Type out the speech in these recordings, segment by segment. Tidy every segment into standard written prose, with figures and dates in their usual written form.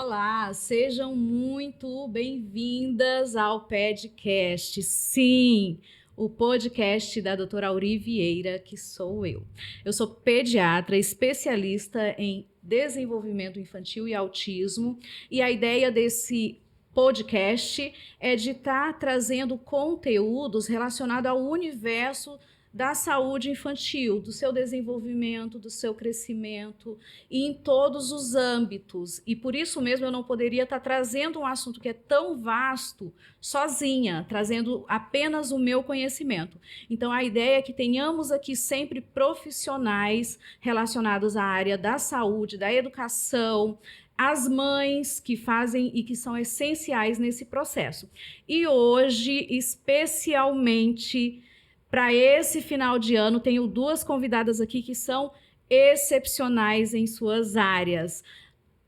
Olá, sejam muito bem-vindas ao podcast. Sim, o podcast da doutora Auri Vieira, que sou eu. Eu sou pediatra, especialista em desenvolvimento infantil e autismo, e a ideia desse podcast é de estar trazendo conteúdos relacionados ao universo da saúde infantil, do seu desenvolvimento, do seu crescimento, e em todos os âmbitos. E por isso mesmo eu não poderia estar trazendo um assunto que é tão vasto sozinha, trazendo apenas o meu conhecimento. Então a ideia é que tenhamos aqui sempre profissionais relacionados à área da saúde, da educação, as mães que fazem e que são essenciais nesse processo. E hoje, especialmente para esse final de ano, tenho duas convidadas aqui que são excepcionais em suas áreas.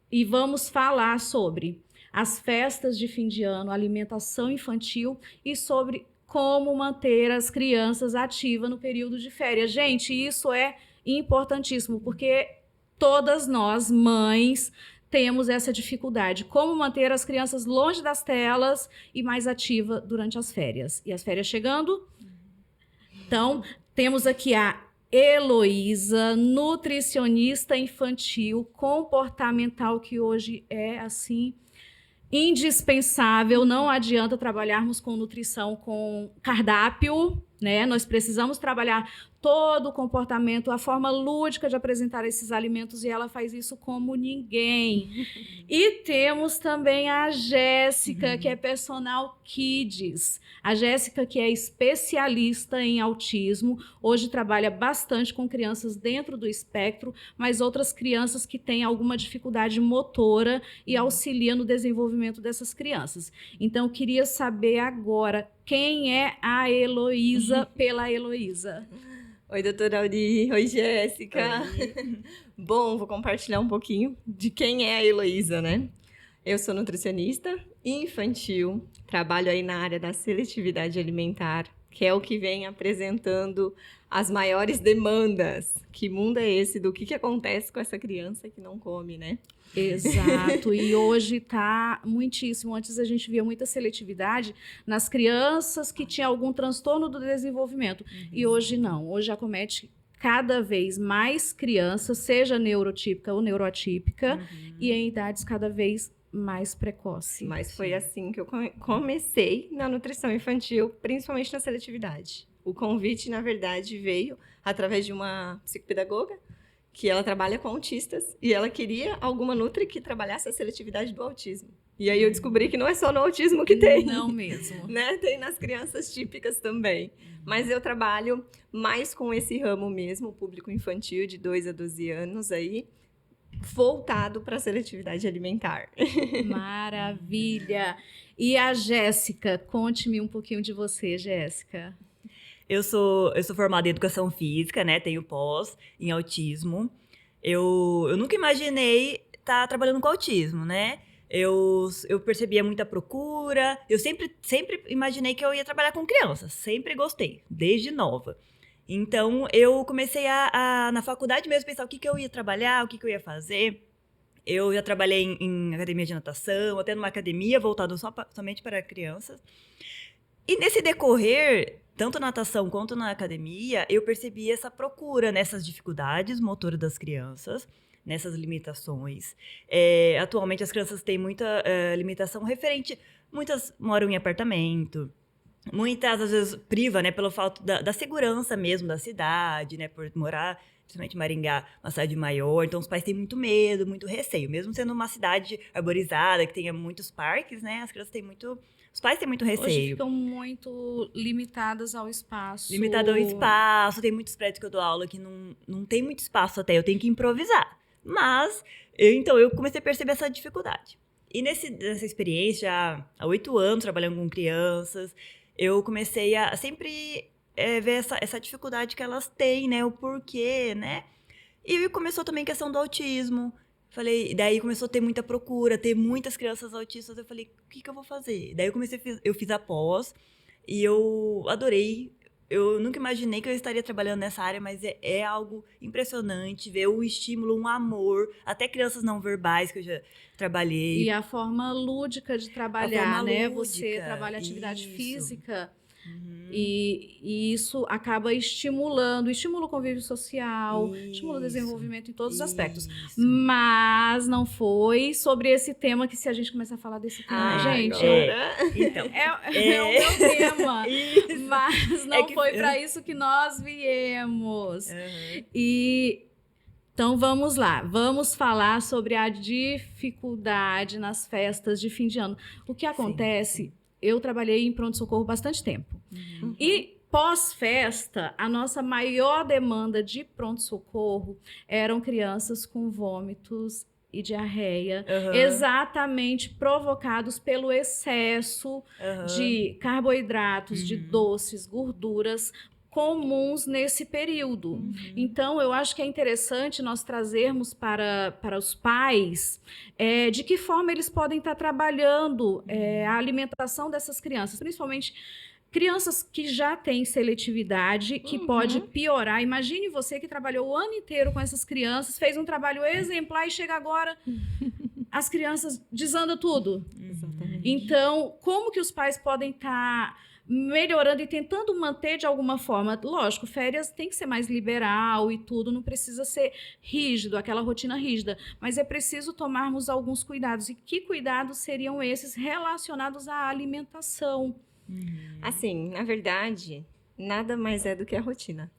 E vamos falar sobre as festas de fim de ano, alimentação infantil e sobre como manter as crianças ativas no período de férias. Gente, isso é importantíssimo, porque todas nós, mães, temos essa dificuldade. Como manter as crianças longe das telas e mais ativa durante as férias. E as férias chegando? Então, temos aqui a Heloísa, nutricionista infantil, comportamental, que hoje é, assim, indispensável. Não adianta trabalharmos com nutrição com cardápio, né? Nós precisamos trabalhar todo o comportamento, a forma lúdica de apresentar esses alimentos, e ela faz isso como ninguém. E temos também a Jéssica, que é personal kids. A Jéssica, que é especialista em autismo, hoje trabalha bastante com crianças dentro do espectro, mas outras crianças que têm alguma dificuldade motora e auxilia no desenvolvimento dessas crianças. Então, queria saber agora quem é a Heloísa pela Heloísa. Oi, doutora Auri. Oi, Jéssica. Oi. Bom, vou compartilhar um pouquinho de quem é a Heloísa, né? Eu sou nutricionista infantil, trabalho aí na área da seletividade alimentar, que é o que vem apresentando as maiores demandas. Que mundo é esse do que acontece com essa criança que não come, né? Exato, e hoje está muitíssimo. Antes a gente via muita seletividade nas crianças que tinham algum transtorno do desenvolvimento, e hoje não. Hoje acomete cada vez mais crianças, seja neurotípica ou neuroatípica, e em idades cada vez mais precoces. Mas foi assim que eu comecei na nutrição infantil, principalmente na seletividade. O convite, na verdade, veio através de uma psicopedagoga, que ela trabalha com autistas, e ela queria alguma nutri que trabalhasse a seletividade do autismo. E aí eu descobri que não é só no autismo que tem. Não mesmo. Né? Tem nas crianças típicas também. Mas eu trabalho mais com esse ramo mesmo, o público infantil de 2 a 12 anos aí, voltado para a seletividade alimentar. Maravilha! E a Jéssica, conte-me um pouquinho de você, Jéssica. Eu sou formada em educação física, né? Tenho pós em autismo. Eu nunca imaginei estar trabalhando com autismo, né? Eu percebia muita procura. Eu sempre imaginei que eu ia trabalhar com crianças. Sempre gostei, desde nova. Então, eu comecei na faculdade mesmo, pensar o que eu ia trabalhar, o que eu ia fazer. Eu já trabalhei em academia de natação, até numa academia voltada somente para crianças. E nesse decorrer, tanto na natação quanto na academia, eu percebi essa procura nessas dificuldades motoras das crianças, nessas limitações. Atualmente, as crianças têm muita limitação referente. Muitas moram em apartamento, muitas, às vezes, priva, né, pelo fato da segurança mesmo da cidade, né, por morar, principalmente em Maringá, uma cidade maior. Então, os pais têm muito medo, muito receio. Mesmo sendo uma cidade arborizada, que tenha muitos parques, né, as crianças têm muito... Os pais têm muito receio. Hoje ficam muito limitadas ao espaço. Limitado ao espaço. Tem muitos prédios que eu dou aula que não tem muito espaço até. Eu tenho que improvisar. Mas, então, eu comecei a perceber essa dificuldade. E nessa experiência, há 8 anos, trabalhando com crianças, eu comecei a sempre ver essa dificuldade que elas têm, né? O porquê, né? E começou também a questão do autismo. Daí começou a ter muita procura, ter muitas crianças autistas. Eu falei, o que eu vou fazer? Daí eu fiz a pós e eu adorei eu nunca imaginei que eu estaria trabalhando nessa área, mas é algo impressionante ver o estímulo, um amor, até crianças não verbais que eu já trabalhei. E a forma lúdica de trabalhar, né? lúdica, Você trabalha atividade isso. física e isso acaba estimula o convívio social, estimula o desenvolvimento em todos os aspectos. Isso. Mas não foi sobre esse tema que se a gente começar a falar desse tema, gente... agora. Então, É o meu tema, isso. mas não foi para isso que nós viemos. E então vamos lá, vamos falar sobre a dificuldade nas festas de fim de ano. O que acontece? Eu trabalhei em pronto-socorro bastante tempo. E pós-festa, a nossa maior demanda de pronto-socorro eram crianças com vômitos e diarreia, exatamente provocados pelo excesso de carboidratos, de doces, gorduras comuns nesse período. Então, eu acho que é interessante nós trazermos para os pais de que forma eles podem estar trabalhando a alimentação dessas crianças, principalmente crianças que já têm seletividade, que pode piorar. Imagine você que trabalhou o ano inteiro com essas crianças, fez um trabalho exemplar e chega agora, as crianças desandam tudo. Exatamente. Então, como que os pais podem estar melhorando e tentando manter de alguma forma? Lógico, férias tem que ser mais liberal e tudo, não precisa ser rígido, aquela rotina rígida, mas é preciso tomarmos alguns cuidados. E que cuidados seriam esses relacionados à alimentação? Assim, na verdade, nada mais é do que a rotina.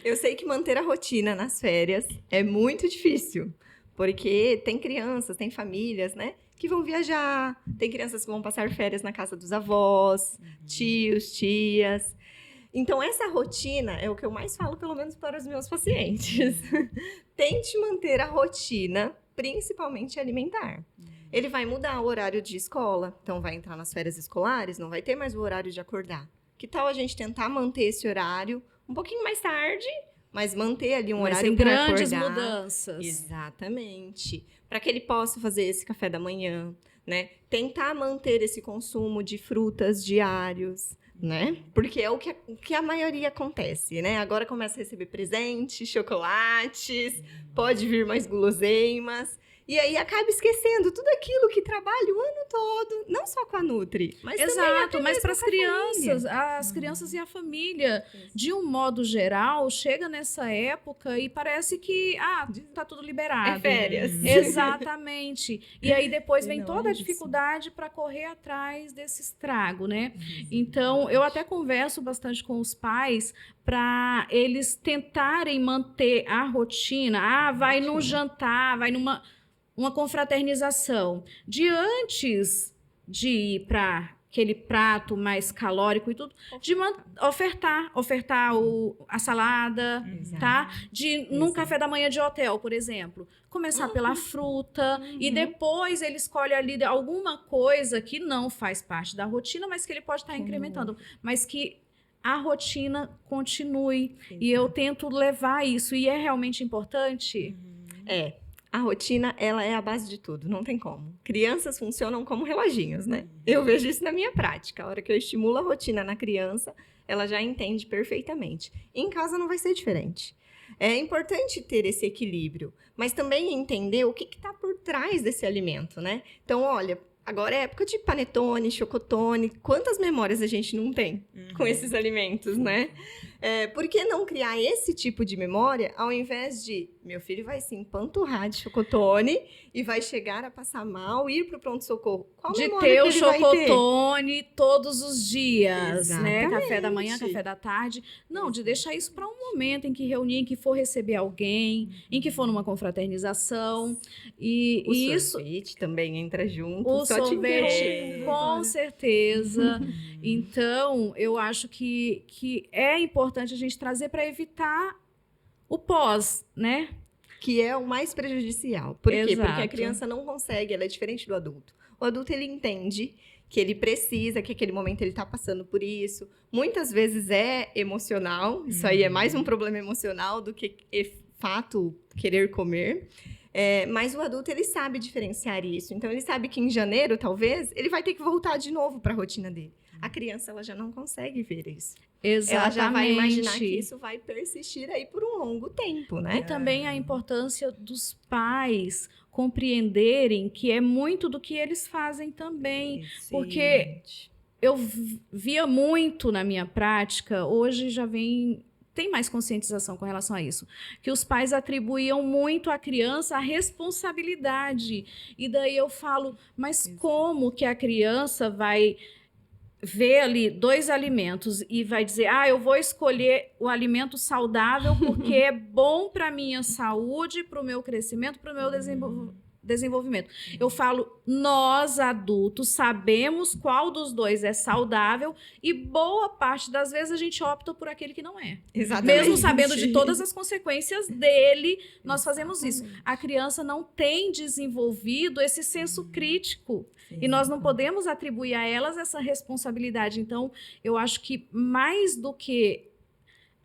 Eu sei que manter a rotina nas férias é muito difícil, porque tem crianças, tem famílias, né, que vão viajar, tem crianças que vão passar férias na casa dos avós, tios, tias. Então, essa rotina é o que eu mais falo, pelo menos para os meus pacientes. Tente manter a rotina, principalmente alimentar. Ele vai mudar o horário de escola, então vai entrar nas férias escolares, não vai ter mais o horário de acordar. Que tal a gente tentar manter esse horário um pouquinho mais tarde, mas manter ali um horário para acordar? Grandes mudanças. Exatamente. Para que ele possa fazer esse café da manhã, né? Tentar manter esse consumo de frutas diários, né? Porque é o que a maioria acontece, né? Agora começa a receber presentes, chocolates, pode vir mais guloseimas. E aí acaba esquecendo tudo aquilo que trabalha o ano todo, não só com a Nutri, mas Exato, mas para as crianças, família. as crianças e a família, de um modo geral, chega nessa época e parece que tá tudo liberado. É férias. Exatamente. E aí depois vem Não, toda a isso. dificuldade para correr atrás desse estrago, né? Então, eu até converso bastante com os pais para eles tentarem manter a rotina. Vai num jantar, vai numa confraternização. De antes de ir para aquele prato mais calórico e tudo, de ofertar a salada, tá? Num café da manhã de hotel, por exemplo. Começar pela fruta e depois ele escolhe ali alguma coisa que não faz parte da rotina, mas que ele pode estar incrementando. Mas que a rotina continue. E eu tento levar isso. E é realmente importante? A rotina, ela é a base de tudo, não tem como. Crianças funcionam como reloginhos, né? Eu vejo isso na minha prática. A hora que eu estimulo a rotina na criança, ela já entende perfeitamente. Em casa não vai ser diferente. É importante ter esse equilíbrio, mas também entender o que está por trás desse alimento, né? Então, olha, agora é época de panetone, chocotone. Quantas memórias a gente não tem com esses alimentos, né? Por que não criar esse tipo de memória ao invés de meu filho vai se empanturrar de chocotone e vai chegar a passar mal e ir para o pronto-socorro? Qual De memória ter que o ele vai ter? chocotone todos os dias, né? Exatamente. Café da manhã, café da tarde. Não, de deixar isso para um momento em que reunir, em que for receber alguém, em que for numa confraternização. E O isso... sorvete também entra junto. O só te sorvete, interrompendo, com doutora. certeza. Então, eu acho que é importante a gente trazer para evitar o pós, né? Que é o mais prejudicial. Por quê? Porque a Exato. criança não consegue, ela é diferente do adulto. O adulto, ele entende que ele precisa, que aquele momento ele está passando por isso. Muitas vezes é emocional, isso aí é mais um problema emocional do que fato querer comer. Mas o adulto, ele sabe diferenciar isso. Então, ele sabe que em janeiro, talvez, ele vai ter que voltar de novo para a rotina dele. a criança ela já não consegue ver isso. Exatamente. Ela já vai imaginar que isso vai persistir aí por um longo tempo, né? E também a importância dos pais compreenderem que é muito do que eles fazem também. Porque eu via muito na minha prática, hoje já tem mais conscientização com relação a isso, que os pais atribuíam muito à criança a responsabilidade. E daí eu falo, mas como que a criança vai ver ali 2 alimentos e vai dizer, eu vou escolher o alimento saudável porque é bom para a minha saúde, para o meu crescimento, para o meu desenvolvimento. Eu falo, nós adultos sabemos qual dos 2 é saudável e boa parte das vezes a gente opta por aquele que não é. Exatamente. Mesmo sabendo de todas as consequências dele, nós fazemos isso. A criança não tem desenvolvido esse senso crítico. E nós não podemos atribuir a elas essa responsabilidade. Então, eu acho que mais do que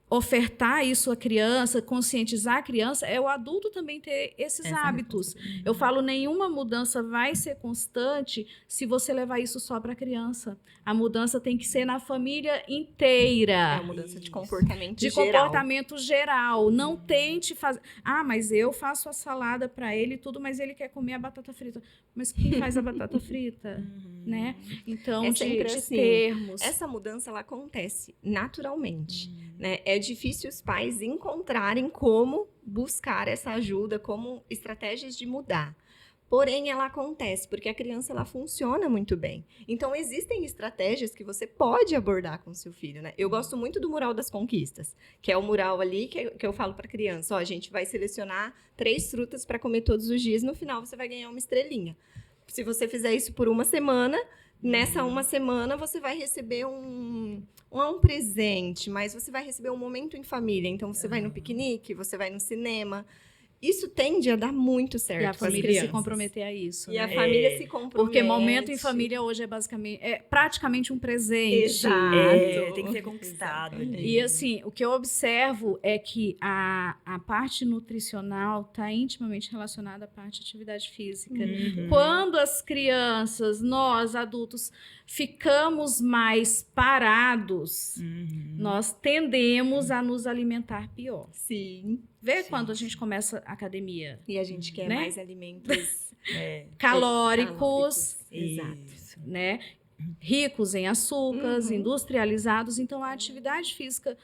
ofertar isso à criança, conscientizar a criança, é o adulto também ter esses hábitos. Eu falo, nenhuma mudança vai ser constante se você levar isso só para a criança. A mudança tem que ser na família inteira. É a mudança de comportamento geral. De comportamento geral. Não tente fazer... mas eu faço a salada para ele e tudo, mas ele quer comer a batata frita. Mas quem faz a batata frita? Né? Então, de assim, termos. Essa mudança, ela acontece naturalmente. Né? É difícil os pais encontrarem como buscar essa ajuda, como estratégias de mudar. Porém, ela acontece porque a criança ela funciona muito bem. Então, existem estratégias que você pode abordar com seu filho, né? Eu gosto muito do Mural das Conquistas, que é o mural ali que eu falo para a criança, a gente vai selecionar 3 frutas para comer todos os dias, no final você vai ganhar uma estrelinha. Se você fizer isso por uma semana, nessa uma semana você vai receber não é um presente, mas você vai receber um momento em família. Então, você vai no piquenique, você vai no cinema. Isso tende a dar muito certo. E a família se comprometer a isso. E a família se compromete. Porque momento em família hoje é praticamente um presente. Exato. Tem que ser conquistado. E assim, o que eu observo é que a parte nutricional está intimamente relacionada à parte de atividade física. Quando as crianças, nós adultos, ficamos mais parados, nós tendemos a nos alimentar pior. Sim. Vê quando a gente começa a academia. E a gente quer mais alimentos calóricos. Exato. Né? Ricos em açúcares, industrializados. Então, a atividade física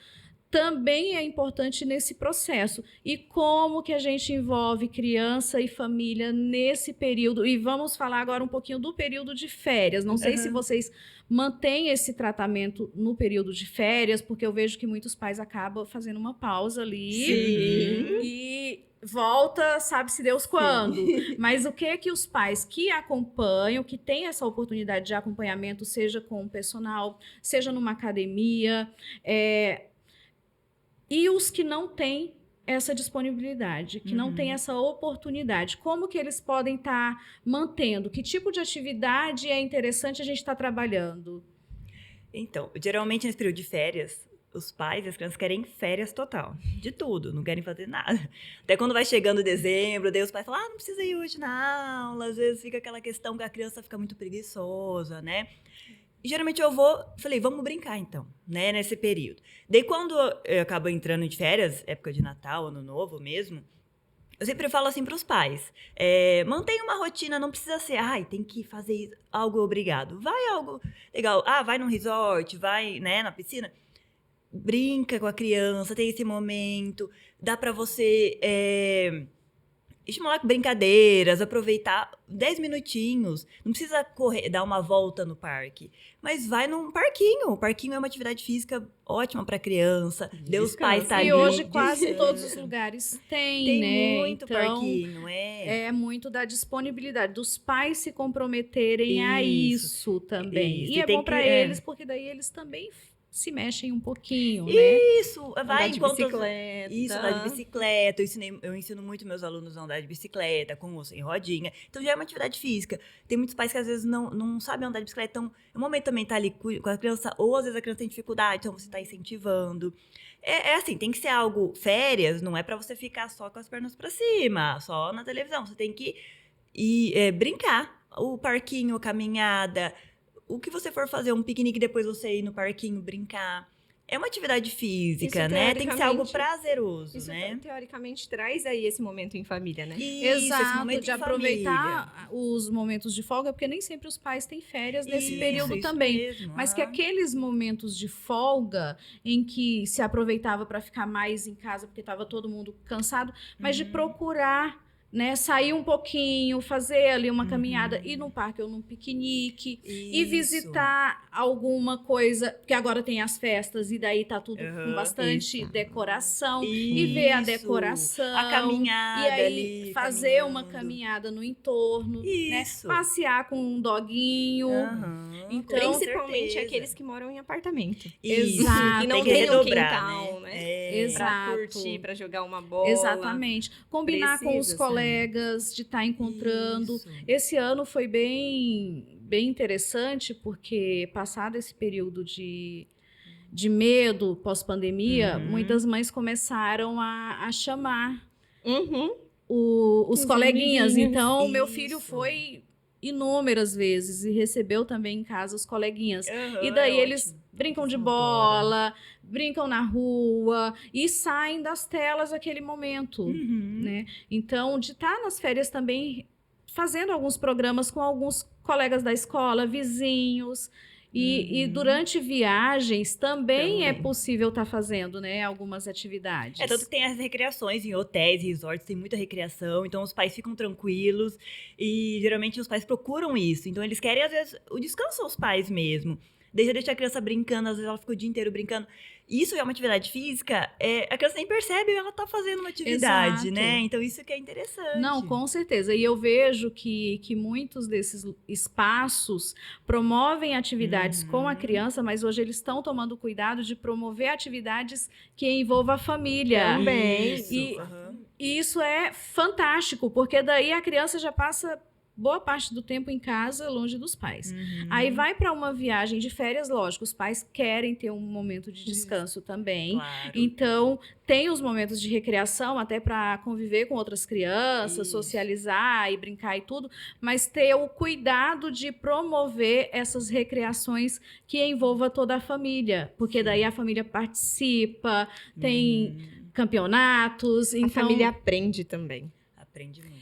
também é importante nesse processo. E como que a gente envolve criança e família nesse período? E vamos falar agora um pouquinho do período de férias. Não sei se vocês mantêm esse tratamento no período de férias, porque eu vejo que muitos pais acabam fazendo uma pausa ali. Sim. E volta, sabe-se Deus quando. Mas o que os pais que acompanham, que têm essa oportunidade de acompanhamento, seja com o personal, seja numa academia, e os que não têm essa disponibilidade, que não têm essa oportunidade, como que eles podem estar mantendo? Que tipo de atividade é interessante a gente estar trabalhando? Então, geralmente nesse período de férias, os pais e as crianças querem férias total, de tudo, não querem fazer nada. Até quando vai chegando dezembro, daí os pais falam, não precisa ir hoje na aula, às vezes fica aquela questão que a criança fica muito preguiçosa, né? E geralmente eu falei, vamos brincar então, né, nesse período. Daí quando eu acabo entrando de férias, época de Natal, Ano Novo mesmo, eu sempre falo assim para os pais, mantenha uma rotina, não precisa ser, tem que fazer algo obrigado. Vai algo legal, vai num resort, vai, né, na piscina. Brinca com a criança, tem esse momento, dá para você estimular com brincadeiras, aproveitar 10 minutinhos, não precisa correr, dar uma volta no parque, mas vai num parquinho. O parquinho é uma atividade física ótima para criança, Deus Pai está ali. E hoje quase todos os lugares tem, né? Tem muito então, parquinho, é muito da disponibilidade dos pais se comprometerem a isso também. Isso. E é bom para eles, porque daí eles também se mexem um pouquinho, né? Isso, vai enquanto... bicicleta. Isso, andar de bicicleta. Eu ensino muito meus alunos a andar de bicicleta, com ou sem rodinha. Então, já é uma atividade física. Tem muitos pais que, às vezes, não sabem andar de bicicleta. Então, o momento também tá ali com a criança, ou, às vezes, a criança tem dificuldade, então você tá incentivando. É assim, tem que ser algo... Férias não é pra você ficar só com as pernas pra cima, só na televisão. Você tem que ir brincar. O parquinho, caminhada... o que você for fazer, um piquenique, depois você ir no parquinho brincar, é uma atividade física, Isso, né? Tem que ser algo teoricamente, prazeroso, Isso, né? teoricamente, traz aí esse momento em família, né? Isso, esse Exato, momento de em aproveitar família. os momentos de folga, porque nem sempre os pais têm férias nesse Isso, período isso também. mesmo, Mas que ah. aqueles momentos de folga em que se aproveitava para ficar mais em casa porque estava todo mundo cansado, mas de procurar, né, sair um pouquinho, fazer ali uma caminhada, ir num parque ou num piquenique, e Isso. visitar alguma coisa, porque agora tem as festas e daí tá tudo com bastante Exato. decoração, e ver a Isso. decoração. A caminhada E aí, ali, fazer uma caminhando. caminhada no entorno, né? Isso. Passear com um doguinho. Aham, Então, com Principalmente certeza. aqueles que moram em apartamento. Isso, Exato. Que não tem que tem um redobrar, quintal, né? É. Exato. Pra curtir, pra jogar uma bola. Exatamente. Combinar com os Precisa, sabe? colegas, de estar encontrando. Isso. Esse ano foi bem interessante, porque passado esse período de medo pós-pandemia, muitas mães começaram a chamar Uhum. os Os coleguinhas. amiguinhos. Então, meu filho Isso. foi inúmeras vezes e recebeu também em casa os coleguinhas. Aham, E daí é eles ótimo. brincam de Eles bola, brincam na rua e saem das telas aquele momento, Uhum. né? Então, de estar nas férias também fazendo alguns programas com alguns colegas da escola, vizinhos. E durante viagens também é Também. possível estar fazendo, né, algumas atividades. É, tanto que tem as recreações em hotéis e resorts, tem muita recreação, então os pais ficam tranquilos e geralmente os pais procuram isso. Então eles querem, às vezes, o descanso aos pais mesmo. Deixa a criança brincando, às vezes ela fica o dia inteiro brincando. Isso é uma atividade física, a criança nem percebe, ela tá fazendo uma atividade, Exato. né? Então isso que é interessante. Não, com certeza. E eu vejo que muitos desses espaços promovem atividades com a criança, mas hoje eles estão tomando cuidado de promover atividades que envolvam a família. Também. Isso, E- aham. E isso é fantástico, porque daí a criança já passa boa parte do tempo em casa, longe dos pais. Aí vai para uma viagem de férias, lógico, os pais querem ter um momento de descanso também. Claro. Então, tem os momentos de recreação, até para conviver com outras crianças, Isso. socializar e brincar e tudo, mas ter o cuidado de promover essas recreações que envolva toda a família, porque daí a família participa, tem campeonatos, A então... família aprende também. Aprende muito.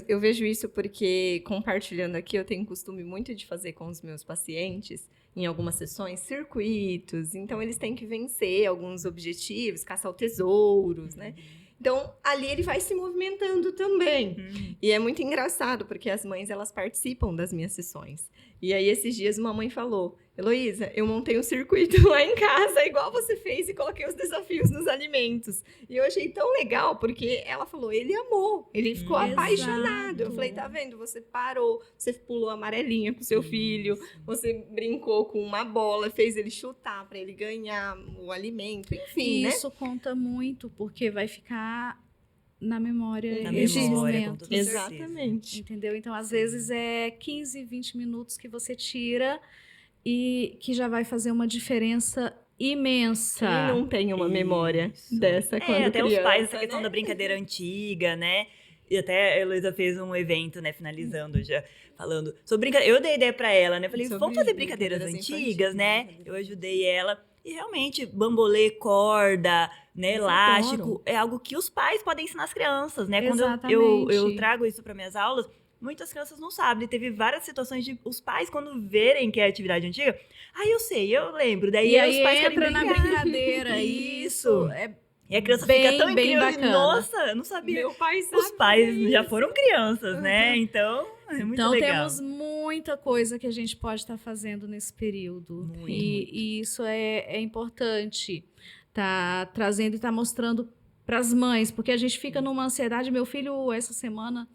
Eu vejo isso porque, compartilhando aqui, eu tenho costume muito de fazer com os meus pacientes, em algumas sessões, circuitos. Então, eles têm que vencer alguns objetivos, caçar tesouros, né? Então, ali ele vai se movimentando também. E é muito engraçado, porque as mães, elas participam das minhas sessões. E aí, esses dias, uma mãe falou, Heloísa, eu montei um circuito lá em casa, igual você fez, e coloquei os desafios nos alimentos. E eu achei tão legal, porque ela falou, ele amou, ele ficou apaixonado. Eu falei, tá vendo, você parou, você pulou amarelinha com seu filho, você brincou com uma bola, fez ele chutar para ele ganhar o alimento, enfim, E né? isso conta muito, porque vai ficar na memória Na esses memória, com momentos. toda certeza. Exatamente. Entendeu? Então, às vezes, é 15, 20 minutos que você tira e que já vai fazer uma diferença imensa. Quem não tem uma memória Isso. dessa quando até criança, os pais, essa questão né? da brincadeira antiga, né? E até a Heloísa fez um evento, né, finalizando já, falando sobre brincadeira. Eu dei ideia pra ela, né? Falei, Sobre vamos fazer brincadeiras brincadeiras antigas, infantis, né? né? Eu ajudei ela. E realmente, bambolê, corda, né, Eles elástico, adoram. é algo que os pais podem ensinar as crianças, né? Quando eu Exatamente. trago isso para minhas aulas, muitas crianças não sabem. Teve várias situações de os pais, quando verem que é atividade antiga, eu sei, eu lembro. Daí E os aí pais querem entra na brincar. brincadeira. Isso. É E a criança bem, fica tão bem incrível. bacana. Nossa, eu não sabia. Meu pai sabe Os pais fazer já isso. foram crianças, né? Então, é muito Então, legal. temos muita coisa que a gente pode estar fazendo nesse período. Muito, E isso é importante. Tá trazendo e tá mostrando para as mães, porque a gente fica numa ansiedade. Meu filho, essa semana,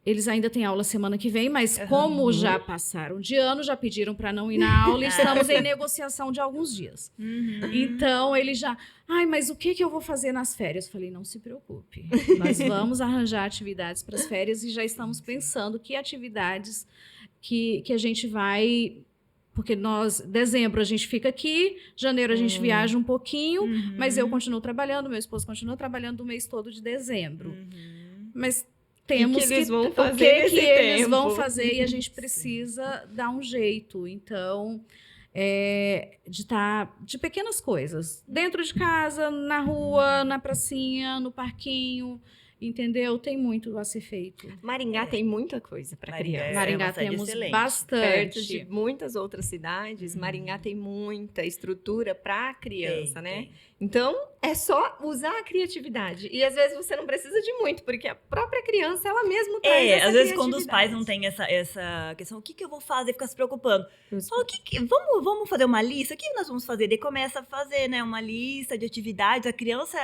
eles ainda têm aula semana que vem, mas como já passaram de ano, já pediram para não ir na aula, e estamos em negociação de alguns dias. Então, ele já... mas o que eu vou fazer nas férias? Eu falei, não se preocupe. Nós vamos arranjar atividades para as férias e já estamos pensando que atividades que a gente vai... Porque dezembro a gente fica aqui, janeiro a gente viaja um pouquinho, mas eu continuo trabalhando, meu esposo continua trabalhando o mês todo de dezembro. Mas temos eles vão o fazer que nesse eles tempo? vão fazer e a gente precisa dar um jeito. Então, de pequenas coisas. Dentro de casa, na rua, na pracinha, no parquinho, entendeu? Tem muito a ser feito. Maringá tem muita coisa para criança. Maringá uma cidade temos excelente. bastante. Perto de muitas outras cidades, Maringá tem muita estrutura para criança, né? Tem. Então, é só usar a criatividade. E às vezes você não precisa de muito, porque a própria criança, ela mesma traz essa Às vezes quando os pais criatividade. não têm essa questão, o que eu vou fazer, ficar se preocupando. Fala, vamos fazer uma lista? O que nós vamos fazer? Daí começa a fazer, né, uma lista de atividades. A criança,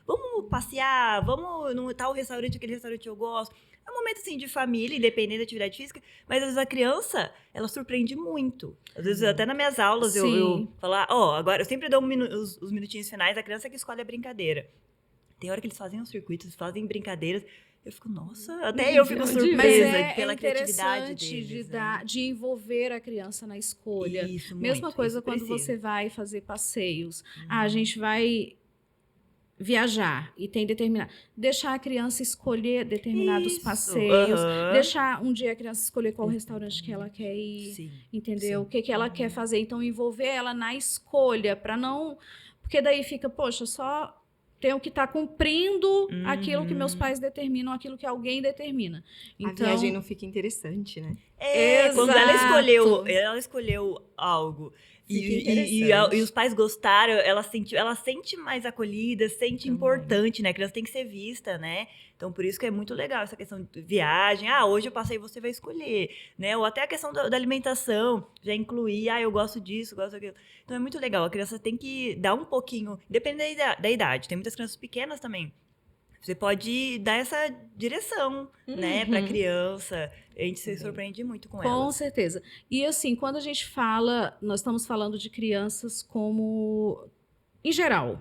vamos passear, vamos no tal restaurante, aquele restaurante que eu gosto. É um momento, assim, de família, independente da atividade física. Mas, às vezes, a criança, ela surpreende muito. Às vezes, até nas minhas aulas, eu falar, agora, eu sempre dou os minutinhos finais, a criança que escolhe a brincadeira. Tem hora que eles fazem uns circuitos, fazem brincadeiras. Eu fico, nossa, até eu fico surpresa pela criatividade deles. De envolver a criança na escolha. Isso, Mesma muito, coisa isso quando precisa. você vai fazer passeios. A gente vai viajar e tem determinado... Deixar a criança escolher determinados Isso, passeios. aham. Deixar um dia a criança escolher qual restaurante que ela quer ir. Sim. Entendeu? O que ela quer fazer. Então, envolver ela na escolha, para não... Porque daí fica, poxa, só tenho que estar cumprindo aquilo que meus pais determinam, aquilo que alguém determina. Então, A viagem não fica interessante, né? Quando Exato. ela escolheu algo Fica e interessante. os pais gostaram, ela sente mais acolhida, sente Também. importante, né? A criança tem que ser vista, né? Então, por isso que é muito legal essa questão de viagem. Hoje eu passei, você vai escolher, né? Ou até a questão da alimentação, já incluir, eu gosto disso, gosto daquilo. Então, é muito legal. A criança tem que dar um pouquinho, dependendo da idade. Tem muitas crianças pequenas também. Você pode dar essa direção, né, pra criança. A gente se surpreende muito com com elas. certeza. E assim, quando a gente fala, nós estamos falando de crianças como... Em geral,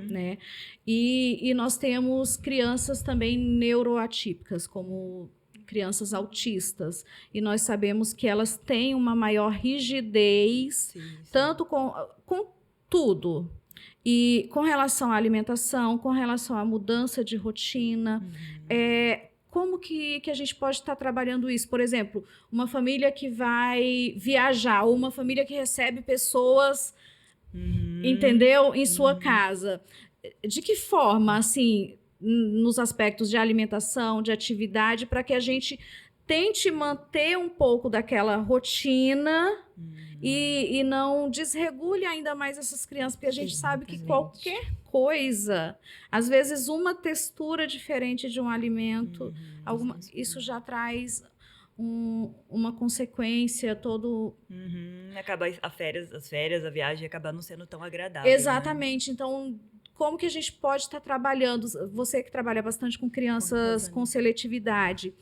né? E nós temos crianças também neuroatípicas, como crianças autistas. E nós sabemos que elas têm uma maior rigidez, Sim. tanto com tudo. E com relação à alimentação, com relação à mudança de rotina. Como que a gente pode estar trabalhando isso? Por exemplo, uma família que vai viajar, ou uma família que recebe pessoas... entendeu? Em sua casa. De que forma, assim, nos aspectos de alimentação, de atividade, para que a gente tente manter um pouco daquela rotina e não desregule ainda mais essas crianças, porque a gente sabe que qualquer coisa, às vezes uma textura diferente de um alimento, isso já traz... uma consequência todo... Acaba as férias, a viagem acabar não sendo tão agradável. Exatamente. Então, como que a gente pode estar trabalhando? Você que trabalha bastante com crianças com seletividade,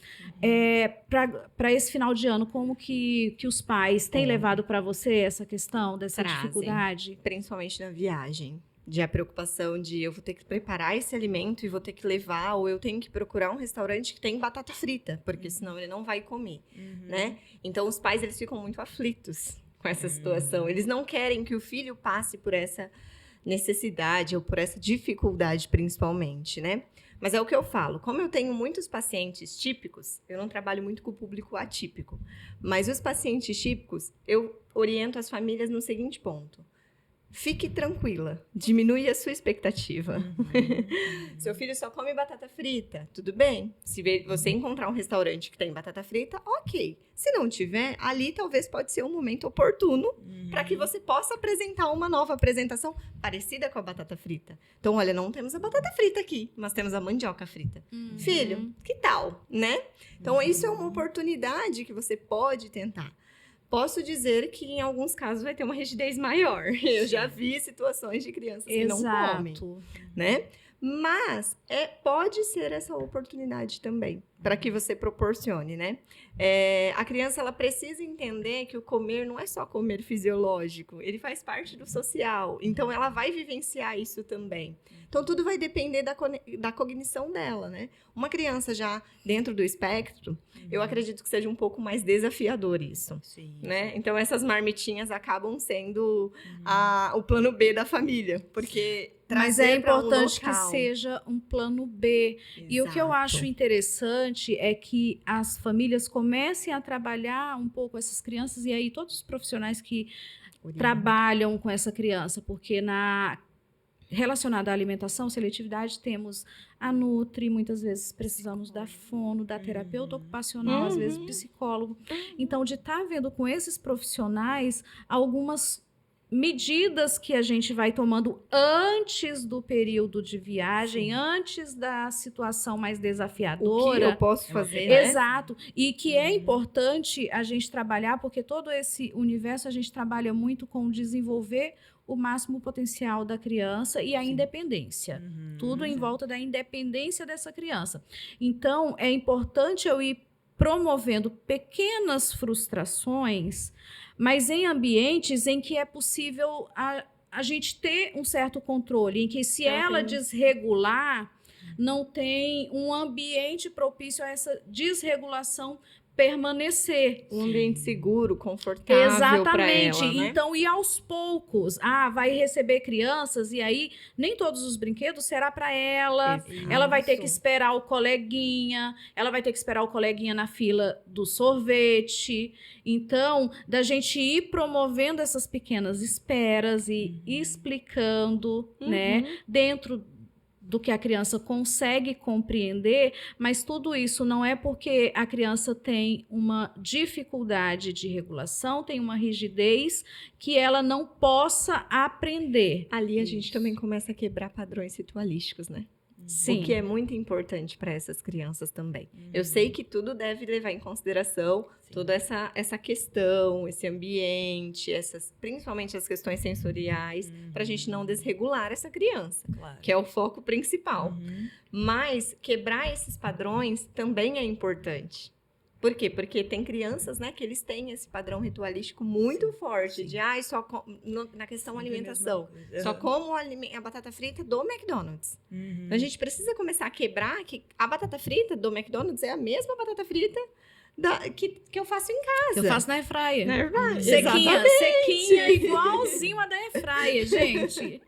para esse final de ano, como que os pais têm levado para você essa questão dessa dificuldade? Principalmente na viagem. A preocupação de eu vou ter que preparar esse alimento e vou ter que levar, ou eu tenho que procurar um restaurante que tem batata frita, porque senão ele não vai comer, né? Então, os pais, eles ficam muito aflitos com essa situação. Eles não querem que o filho passe por essa necessidade ou por essa dificuldade, principalmente, né? Mas é o que eu falo. Como eu tenho muitos pacientes típicos, eu não trabalho muito com o público atípico, mas os pacientes típicos, eu oriento as famílias no seguinte ponto. Fique tranquila, diminui a sua expectativa. Seu filho só come batata frita, tudo bem. Se você encontrar um restaurante que tem batata frita, ok. Se não tiver, ali talvez pode ser um momento oportuno para que você possa apresentar uma nova apresentação parecida com a batata frita. Então, olha, não temos a batata frita aqui, mas temos a mandioca frita. Filho, que tal, né? Então, isso é uma oportunidade que você pode tentar. Posso dizer que em alguns casos vai ter uma rigidez maior. Eu já vi situações de crianças que não comem, né? Mas pode ser essa oportunidade também, para que você proporcione, né? A criança, ela precisa entender que o comer não é só comer fisiológico, ele faz parte do social, então ela vai vivenciar isso também. Então, tudo vai depender da cognição dela, né? Uma criança já dentro do espectro, eu acredito que seja um pouco mais desafiador isso, né? Então, essas marmitinhas acabam sendo o plano B da família, porque mas é importante que seja um plano B. Exato. E o que eu acho interessante importante é que as famílias comecem a trabalhar um pouco essas crianças, e aí todos os profissionais que trabalham com essa criança, porque relacionada à alimentação, seletividade, temos a Nutri, muitas vezes precisamos da fono, da terapeuta ocupacional, às vezes psicólogo. Então, de estar vendo com esses profissionais algumas medidas que a gente vai tomando antes do período de viagem, antes da situação mais desafiadora. O que eu posso fazer, né? Exato. E que é importante a gente trabalhar, porque todo esse universo a gente trabalha muito com desenvolver o máximo potencial da criança e a independência. Tudo em volta da independência dessa criança. Então, é importante eu ir promovendo pequenas frustrações, mas em ambientes em que é possível a gente ter um certo controle, em que se ela desregular, não tem um ambiente propício a essa desregulação permanecer. Um ambiente seguro, confortável para ela, Exatamente. né? Então, e aos poucos, vai receber crianças, e aí nem todos os brinquedos será para ela. Ela vai ter que esperar o coleguinha, ela vai ter que esperar o coleguinha na fila do sorvete. Então, da gente ir promovendo essas pequenas esperas e explicando, né, dentro do que a criança consegue compreender, mas tudo isso não é porque a criança tem uma dificuldade de regulação, tem uma rigidez que ela não possa aprender. Ali a gente também começa a quebrar padrões ritualísticos, né? Sim. O que é muito importante para essas crianças também. Eu sei que tudo deve levar em consideração toda essa questão, esse ambiente, principalmente as questões sensoriais, para a gente não desregular essa criança, que é o foco principal. Mas quebrar esses padrões também é importante. Por quê? Porque tem crianças, né, que eles têm esse padrão ritualístico muito forte, de na questão alimentação, só como a batata frita do McDonald's. Então a gente precisa começar a quebrar que a batata frita do McDonald's é a mesma batata frita que eu faço em casa. Eu faço na airfryer. Na airfryer. Sequinha, igualzinho a da airfryer, gente.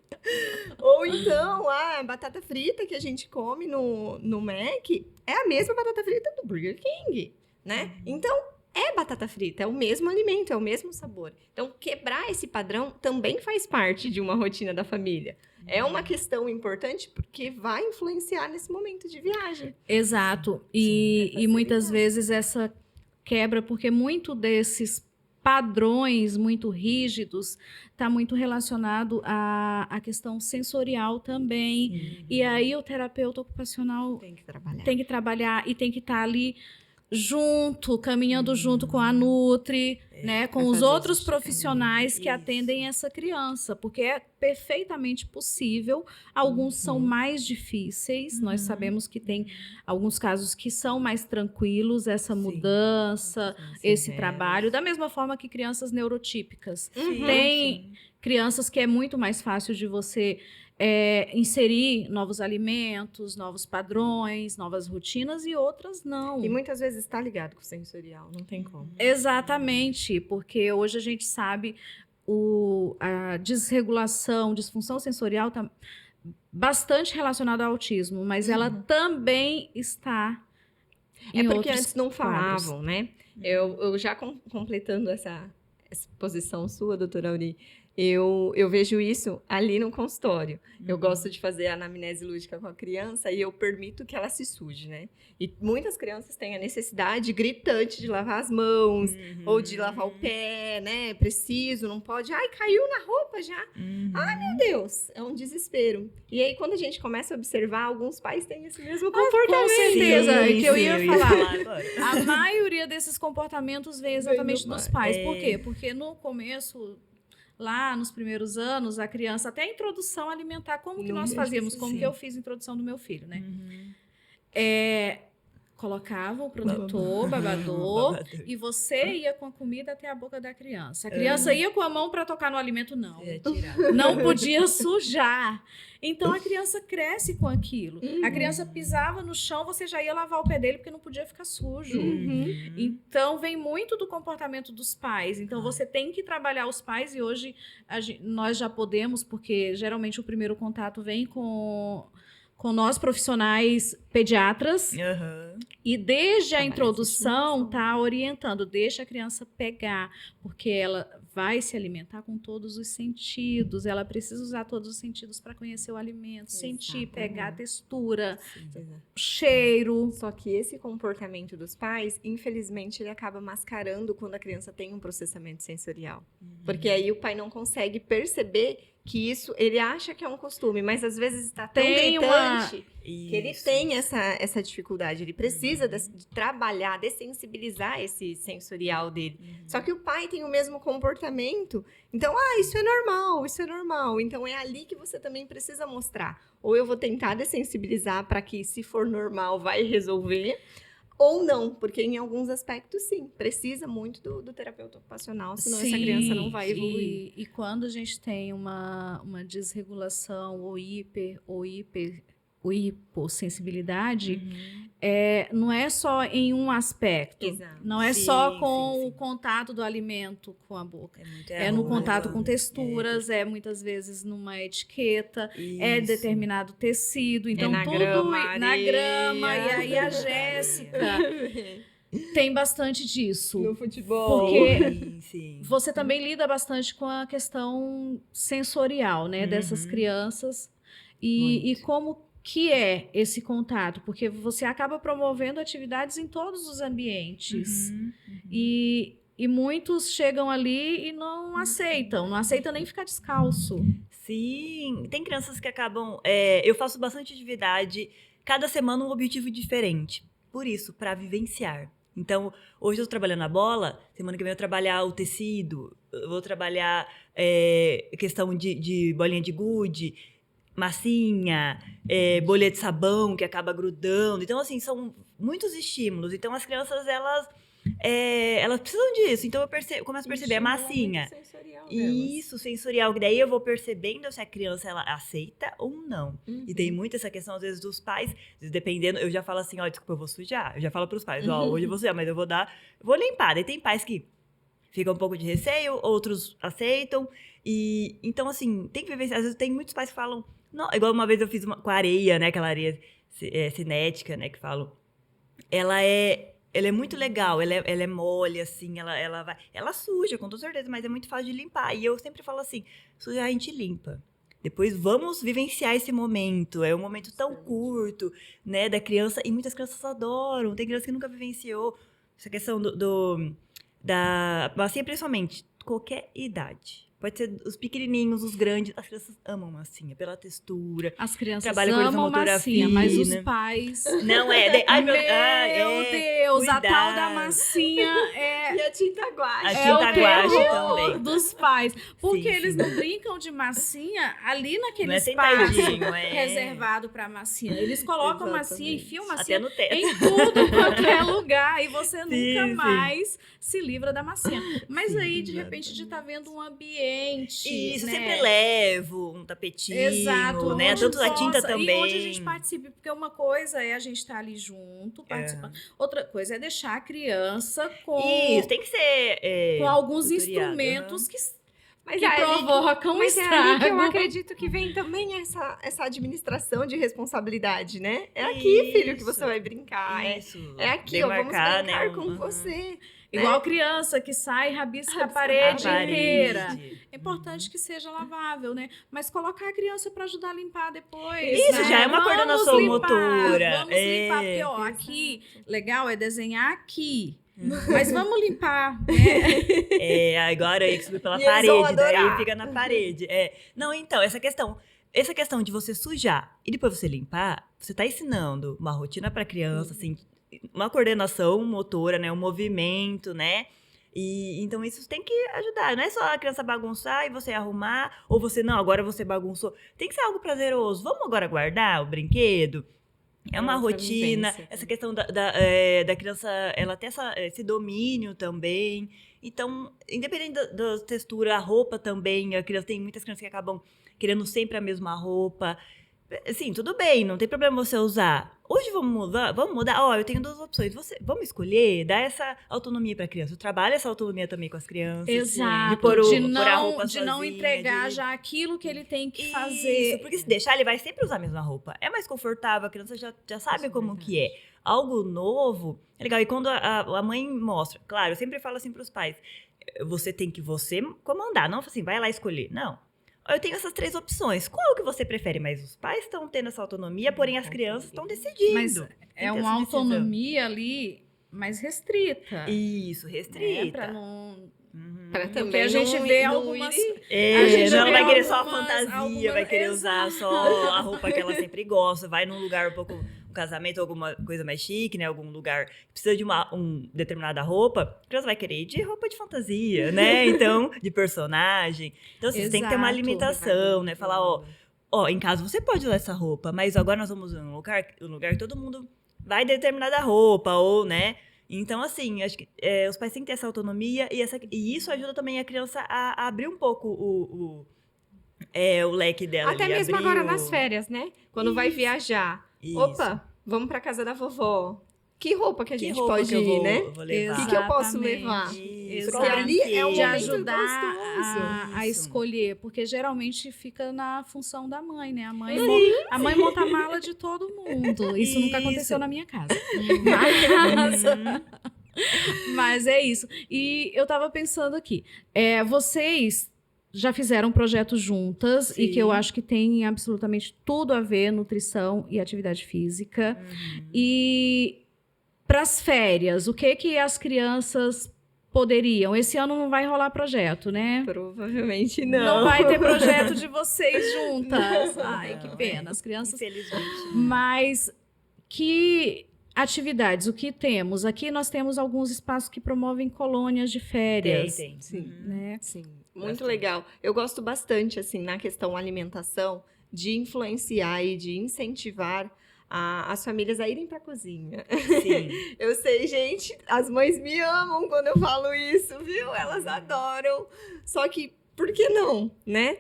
Ou então, a batata frita que a gente come no Mac é a mesma batata frita do Burger King, né? Então, é batata frita, é o mesmo alimento, é o mesmo sabor. Então, quebrar esse padrão também faz parte de uma rotina da família. É uma questão importante porque vai influenciar nesse momento de viagem. Exato. E muitas vezes essa quebra, porque muito desses padrões muito rígidos está muito relacionado à questão sensorial também. E aí o terapeuta ocupacional tem que trabalhar e tem que estar ali junto, caminhando junto com a Nutri, né, com os outros profissionais que atendem essa criança, porque é perfeitamente possível. Alguns são mais difíceis, nós sabemos que tem alguns casos que são mais tranquilos, essa mudança, esse trabalho, da mesma forma que crianças neurotípicas. Tem crianças que é muito mais fácil de você inserir novos alimentos, novos padrões, novas rotinas, e outras não. E muitas vezes está ligado com o sensorial, não tem como. Exatamente, porque hoje a gente sabe a desregulação, disfunção sensorial está bastante relacionada ao autismo, mas ela também está em porque outros antes não quadros. falavam, né? Eu já completando essa posição sua, doutora Auri, eu vejo isso ali no consultório. Eu gosto de fazer a anamnese lúdica com a criança e eu permito que ela se suje, né? E muitas crianças têm a necessidade gritante de lavar as mãos ou de lavar o pé, né? Preciso, não pode. Ai, caiu na roupa já. Ai, meu Deus, é um desespero. E aí, quando a gente começa a observar, alguns pais têm esse mesmo comportamento. Com certeza, Sim, que eu ia sim, falar. agora. A maioria desses comportamentos vem exatamente Vem do dos pai. pais. Por quê? Porque no começo, lá nos primeiros anos, a criança, até a introdução alimentar, como que Não nós deixa fazíamos, de como ser. que eu fiz a introdução do meu filho, né? Colocava o protetor, babador, e você ia com a comida até a boca da criança. A criança ia com a mão para tocar no alimento, não. Não podia sujar. Então, a criança cresce com aquilo. A criança pisava no chão, você já ia lavar o pé dele, porque não podia ficar sujo. Então, vem muito do comportamento dos pais. Então, você tem que trabalhar os pais, e hoje nós já podemos, porque geralmente o primeiro contato vem com com nós profissionais pediatras. Aham. E desde a Trabalho introdução de tá orientando, deixa a criança pegar, porque ela vai se alimentar com todos os sentidos, ela precisa usar todos os sentidos para conhecer o alimento, sentir, pegar a textura, Exato. cheiro. Só que esse comportamento dos pais, infelizmente, ele acaba mascarando quando a criança tem um processamento sensorial. Porque aí o pai não consegue perceber que isso, ele acha que é um costume, mas às vezes está tão Tem gritante que ele Isso. tem essa dificuldade. Ele precisa de trabalhar, dessensibilizar esse sensorial dele. Só que o pai tem o mesmo comportamento. Então, isso é normal, isso é normal. Então, é ali que você também precisa mostrar. Ou eu vou tentar dessensibilizar para que, se for normal, vai resolver. Ou não, porque em alguns aspectos, sim, precisa muito do terapeuta ocupacional, senão essa criança não vai evoluir. E quando a gente tem uma desregulação ou hipossensibilidade, não é só em um aspecto. Exato. Não é Sim, só com sim, o sim. contato do alimento com a boca. Muito É no arroba, contato com texturas, muitas vezes numa etiqueta, é Isso. determinado tecido. Então, na tudo grama, na areia. grama. E aí a Jéssica tem bastante disso. No futebol. Porque Sim, sim. você também lida bastante com a questão sensorial, né, dessas crianças. E como que é esse contato? Porque você acaba promovendo atividades em todos os ambientes. E muitos chegam ali e não aceitam nem ficar descalço. Sim, tem crianças que acabam. Eu faço bastante atividade, cada semana um objetivo diferente. Por isso, para vivenciar. Então, hoje eu estou trabalhando a bola, semana que vem eu vou trabalhar o tecido, eu vou trabalhar questão de bolinha de gude, massinha, bolha de sabão que acaba grudando. Então, assim, são muitos estímulos. Então, as crianças, elas precisam disso. Então, eu começo a perceber a massinha. Isso, sensorial. Que daí eu vou percebendo se a criança ela aceita ou não. E tem muito essa questão, às vezes, dos pais. Às vezes, dependendo, eu já falo assim, desculpa, eu vou sujar. Eu já falo pros pais, hoje eu vou sujar, mas eu vou limpar. Daí tem pais que ficam um pouco de receio, outros aceitam. E, então, assim, tem que viver. Às vezes tem muitos pais que falam, não, igual uma vez eu fiz com areia, né? Aquela areia cinética, né? Que falam. Ela é muito legal, ela é mole, assim, ela suja, com toda certeza, mas é muito fácil de limpar. E eu sempre falo assim, sujar a gente limpa. Depois vamos vivenciar esse momento. É um momento tão curto, né, da criança. E muitas crianças adoram. Tem criança que nunca vivenciou essa questão da massinha, principalmente, qualquer idade. Pode ser os pequenininhos, os grandes. As crianças amam massinha, pela textura. As crianças Trabalha com amam motora massinha, mas os fina. pais... Não é... Ai, Meu Deus, a tal da cuidado. massinha E a tinta guache. A é tinta o guache terror também. dos pais. Porque Sim, eles sim. não brincam de massinha ali naquele Não é espaço sentadinho, reservado para massinha. Eles colocam massinha, enfiam Até massinha no teto. em tudo quanto é lugar. E você Sim, nunca sim. mais se livra da massinha. Mas Sim, aí, de repente, de estar vendo um ambiente. Isso, né? sempre levo um tapetinho, Exato, né? onde Tanto a tinta possa, também. E onde a gente participe, porque uma coisa é a gente estar ali junto, participando. Outra coisa é deixar a criança Isso, tem que ser com alguns tutoriado, instrumentos que Mas que é ali provocam Mas é ali que eu estrago. acredito que vem também essa administração de responsabilidade, né? É aqui, filho, que você Isso. vai brincar. Isso. É aqui, ó, vamos Demarcar, brincar né, com você. Igual criança que sai e rabisca a Rabisca parede a inteira. parede. É importante que seja lavável, né? Mas colocar a criança para ajudar a limpar depois. Isso, né? já é uma Vamos coordenação limpar, motora. Vamos limpar, porque ó, Exato. aqui, legal é desenhar aqui. Mas vamos limpar, né? Agora aí que subir pela E eles vão parede, daí adorar. fica na parede. Não, então, essa questão de você sujar e depois você limpar, você tá ensinando uma rotina pra criança, assim, uma coordenação motora, né? Um movimento, né? E então isso tem que ajudar. Não é só a criança bagunçar e você arrumar, ou você, não, agora você bagunçou. Tem que ser algo prazeroso. Vamos agora guardar o brinquedo? É uma outra rotina, vivência. essa questão da criança, ela ter esse domínio também. Então, independente da textura, a roupa também, tem muitas crianças que acabam querendo sempre a mesma roupa. Sim, tudo bem, não tem problema você usar. Hoje vamos mudar. Ó, eu tenho 2 opções. Vamos escolher, dar essa autonomia pra criança. Eu trabalho essa autonomia também com as crianças. Exato, De pôr a não, roupa de não sozinha, entregar já aquilo que ele tem que Isso, fazer. porque se deixar, ele vai sempre usar a mesma roupa. É mais confortável, a criança já sabe como que é. Algo novo é legal. E quando a mãe mostra, claro, eu sempre falo assim pros pais, você tem que comandar, não assim, vai lá escolher. Não. Eu tenho essas 3 opções. Qual que você prefere? Mas os pais estão tendo essa autonomia, porém as crianças estão decidindo. Mas Tem é que ter uma essa decisão. autonomia ali mais restrita. Isso, restrita. Né? Pra não... Pra Porque também a gente não vê não algumas... ir- É, A gente não, vê ela vai querer só a algumas- fantasia, vai querer usar só a roupa que ela sempre gosta, vai num lugar um pouco, um casamento, alguma coisa mais chique, né? Algum lugar que precisa de uma determinada roupa, a criança vai querer ir de roupa de fantasia, né? Então, de personagem. Então, assim, você tem que ter uma Exato. limitação, né? Falar, ó, em casa você pode usar essa roupa, mas agora nós vamos num lugar que todo mundo vai de determinada roupa, ou, né? Então, assim, acho que os pais têm que ter essa autonomia e isso ajuda também a criança a abrir um pouco o leque dela. Até ali, mesmo abrir agora nas férias, né? Quando vai viajar. Isso. Opa, vamos pra casa da vovó. Que roupa que a Que gente roupa pode que eu ir, né? vou levar? O que eu posso Exatamente. levar? Isso, Porque ali é um De momento ajudar gostoso. a Isso. escolher, porque geralmente fica na função da mãe, né? A mãe monta a mala de todo mundo. Isso nunca aconteceu Isso. na minha casa. Mas é isso. E eu tava pensando aqui, vocês já fizeram projetos juntas e Sim. que eu acho que tem absolutamente tudo a ver, nutrição e atividade física. E para as férias, o que as crianças poderiam? Esse ano não vai rolar projeto, né? Provavelmente Não não. vai ter projeto de vocês juntas. Ai, que pena, as crianças. Infelizmente. Mas que atividades? O que temos? Aqui nós temos alguns espaços que promovem colônias de férias. Tem. Sim. Né? Sim, muito Bastante. legal. Eu gosto bastante, assim, na questão alimentação, de influenciar e de incentivar as famílias a irem para a cozinha. Sim. Eu sei, gente, as mães me amam quando eu falo isso, viu? Elas adoram. Só que, por que não, né?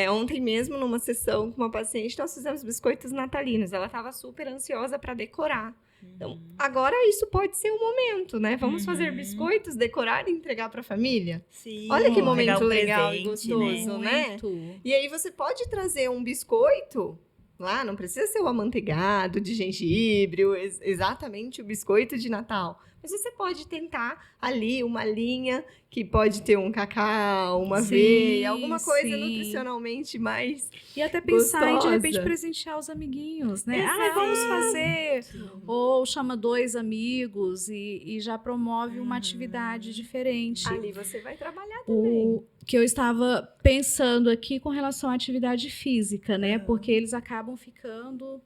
Ontem mesmo, numa sessão com uma paciente, nós fizemos biscoitos natalinos. Ela estava super ansiosa para decorar. Então, agora isso pode ser um momento, né? Vamos fazer biscoitos, decorar e entregar para a família? Sim. Olha que Pegar momento um legal e presente, gostoso, né? Muito. E aí você pode trazer um biscoito lá, não precisa ser o amanteigado de gengibre, exatamente o biscoito de Natal. Mas você pode tentar ali uma linha que pode ter um cacau, uma Sim, aveia, alguma coisa sim. nutricionalmente mais. E até pensar em, de repente, Gostosa. presentear os amiguinhos, né? Exato. Vamos fazer. Ou chama 2 amigos e já promove uma atividade diferente. Ali você vai trabalhar também. O que eu estava pensando aqui com relação à atividade física, né? Porque eles acabam ficando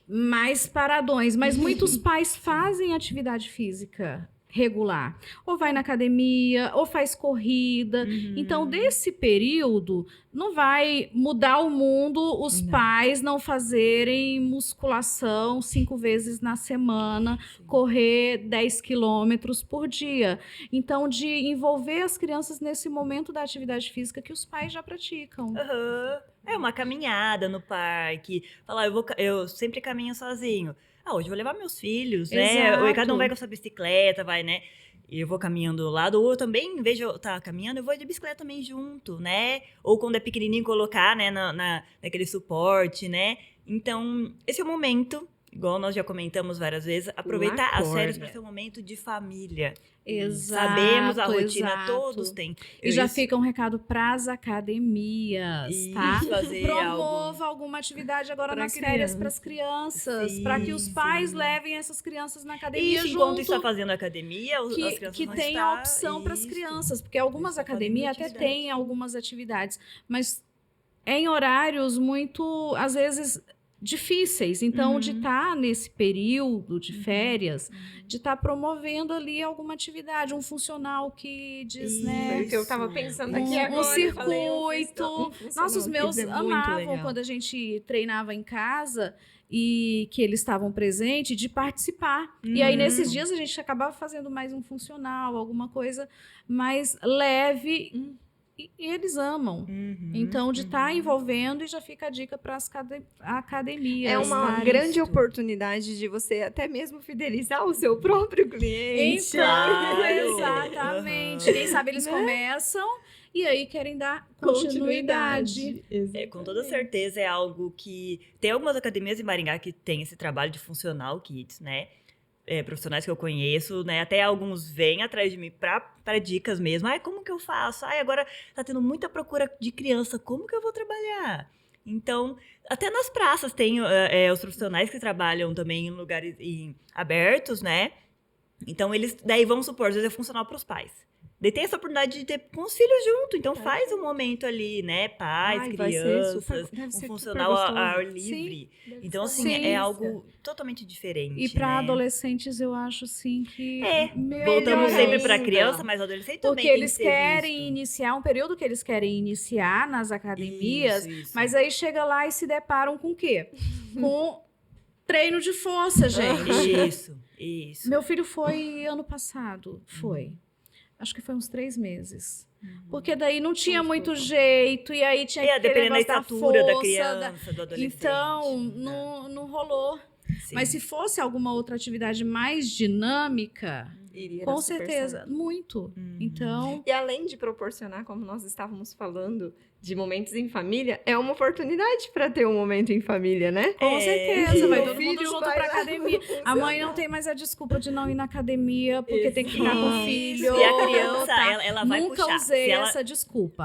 mais paradões. Mas muitos pais fazem atividade física regular. Ou vai na academia, ou faz corrida. Então, desse período, não vai mudar o mundo os pais não fazerem musculação 5 vezes na semana, correr 10 quilômetros por dia. Então, de envolver as crianças nesse momento da atividade física que os pais já praticam. Aham. É uma caminhada no parque. Falar, eu sempre caminho sozinho. Hoje eu vou levar meus filhos, né? Exato. Ou cada um vai com a sua bicicleta, vai, né? E eu vou caminhando do lado. Ou eu também, em vez de eu estar caminhando, eu vou de bicicleta também junto, né? Ou quando é pequenininho, colocar, né, naquele suporte, né? Então, esse é o momento, igual nós já comentamos várias vezes, aproveitar as férias para ser um momento de família. Exato. Sabemos a rotina, exato. todos têm. E já fica um recado para as academias, tá? Isso, fazer Promova alguma atividade agora Pra nas férias criança. para as crianças, Sim, para que os pais sim. levem essas crianças na academia Isso, junto. enquanto está fazendo academia, as crianças Que vão tem estar... a opção para as Isso. crianças, porque algumas Isso, fazendo academias até atividade. têm algumas atividades, mas em horários muito, às vezes, difíceis. Então, de estar nesse período de férias, de estar promovendo ali alguma atividade, um funcional que diz, Isso. né? Foi o que eu tava pensando aqui Um agora. Eu falei, circuito. funcionou, Nossa, os meus é muito amavam legal. quando a gente treinava em casa e que eles estavam presentes de participar. E aí, nesses dias, a gente acabava fazendo mais um funcional, alguma coisa mais leve e eles amam. Então, de estar envolvendo, e já fica a dica para as academias. É uma tá? grande Isso. oportunidade de você até mesmo fidelizar o seu próprio cliente. Então, Claro. exatamente. Quem sabe eles começam e aí querem dar continuidade. Com toda certeza é algo que... Tem algumas academias em Maringá que tem esse trabalho de funcional kids, né? Profissionais que eu conheço, né? Até alguns vêm atrás de mim para dicas mesmo. Ai, como que eu faço? Ai, agora tá tendo muita procura de criança. Como que eu vou trabalhar? Então, até nas praças tem os profissionais que trabalham também em lugares abertos, né? Então, eles... Daí, vamos supor, às vezes é funcional para os pais. Daí tem essa oportunidade de ter com os filhos junto. Então, faz um momento ali, né? Pais, crianças, deve ser funcional super ao ar gostoso. livre. Sim, Então, assim, Sim. é algo totalmente diferente, E para né? adolescentes, eu acho, assim, que... Voltamos sempre ainda. para criança, mas adolescente também Porque tem eles que ser querem visto. iniciar um período que eles querem iniciar nas academias, Isso. mas aí chega lá e se deparam com o quê? Com treino de força, gente. Isso. Meu filho foi ano passado, foi. Acho que foi uns 3 meses. Porque daí não tinha muito jeito, e aí tinha que Dependendo da estatura da força, criança, do adolescente. Então, não rolou. Sim. Mas se fosse alguma outra atividade mais dinâmica, Iria com dar super certeza, certo. muito. Então, E além de proporcionar, como nós estávamos falando, de momentos em família, é uma oportunidade para ter um momento em família, né? com certeza, vai O todo mundo filho junto vai pra lá academia. A mãe não tem mais a desculpa de não ir na academia porque tem que ficar com o filho. E a criança, tá? ela vai Nunca puxar. usei Se ela- essa desculpa.